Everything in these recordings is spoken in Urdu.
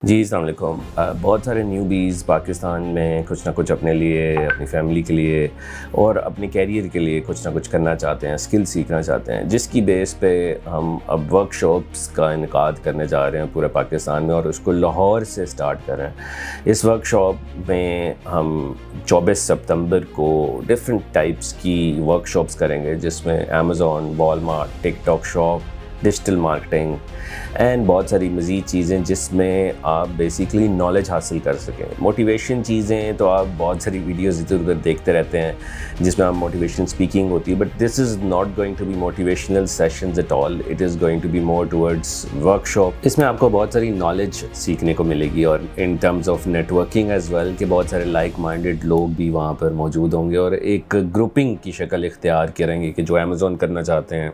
جی السلام علیکم۔ بہت سارے نیوبیز پاکستان میں کچھ نہ کچھ اپنے لیے، اپنی فیملی کے لیے اور اپنے کیریئر کے لیے کچھ نہ کچھ کرنا چاہتے ہیں، اسکل سیکھنا چاہتے ہیں، جس کی بیس پہ ہم اب ورک شاپس کا انعقاد کرنے جا رہے ہیں پورے پاکستان میں، اور اس کو لاہور سے سٹارٹ کر رہے ہیں۔ اس ورک شاپ میں ہم 24 ستمبر کو ڈفرینٹ ٹائپس کی ورک شاپس کریں گے، جس میں Amazon, Walmart, TikTok shop, digital marketing and بہت ساری مزید چیزیں جس میں آپ بیسیکلی نالج حاصل کر سکیں۔ موٹیویشن چیزیں تو آپ بہت ساری ویڈیوز ادھر ادھر دیکھتے رہتے ہیں جس میں آپ موٹیویشن اسپیکنگ ہوتی ہے، but this is not going to be motivational sessions at all, it is going to be more towards workshop. اس میں آپ کو بہت ساری نالج سیکھنے کو ملے گی، اور in terms of networking as well کہ بہت سارے لائک مائنڈیڈ لوگ بھی وہاں پر موجود ہوں گے، اور ایک گروپنگ کی شکل اختیار کریں گے کہ جو امیزون کرنا چاہتے ہیں،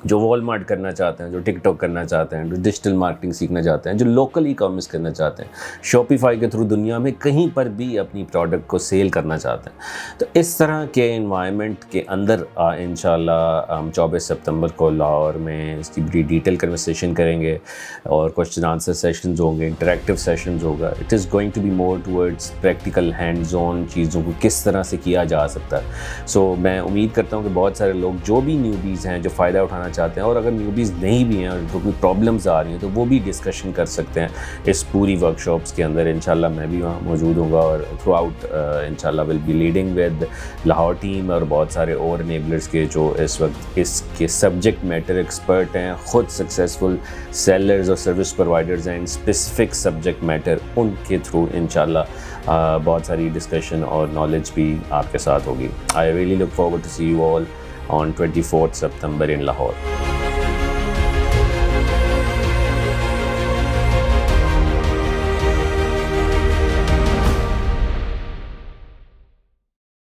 جو والمارٹ کرنا چاہتے ہیں، جو ٹک ٹاک کرنا چاہتے ہیں، جو ڈیجیٹل مارکیٹنگ سیکھنا چاہتے ہیں، جو لوکل ای کامرس کرنا چاہتے ہیں، شاپیفائی کے تھرو دنیا میں کہیں پر بھی اپنی پروڈکٹ کو سیل کرنا چاہتے ہیں۔ تو اس طرح کے انوائرمنٹ کے اندر انشاءاللہ ہم 24 ستمبر کو لاہور میں اس کی بڑی ڈیٹیل کنورسیشن کریں گے، اور کوسچن آنسر سیشنز ہوں گے، انٹریکٹیو سیشنز ہوگا۔ It is going to be more towards practical hands on چیزوں کو کس طرح سے کیا جا سکتا ہے۔ سو میں امید کرتا ہوں کہ بہت سارے لوگ جو بھی نیوبیز ہیں جو فائدہ اٹھانا چاہتے ہیں، اور اگر نیوبیز نہیں بھی ہیں اور ان کو کوئی پرابلمز آ رہی ہیں تو وہ بھی ڈسکشن کر سکتے ہیں اس پوری ورک شاپس کے اندر۔ انشاءاللہ میں بھی وہاں موجود ہوں گا، اور تھرو آؤٹ انشاءاللہ will be leading with Lahore team اور بہت سارے اور انیبلرز کے جو اس وقت اس کے سبجیکٹ میٹر ایکسپرٹ ہیں، خود سکسیزفل سیلرز اور سروس پرووائڈرز ہیں اسپیسیفک سبجیکٹ میٹر، ان کے تھرو انشاءاللہ بہت ساری ڈسکشن اور نالج بھی آپ کے ساتھ ہوگی۔ I really look forward to see you all on 24th September in Lahore.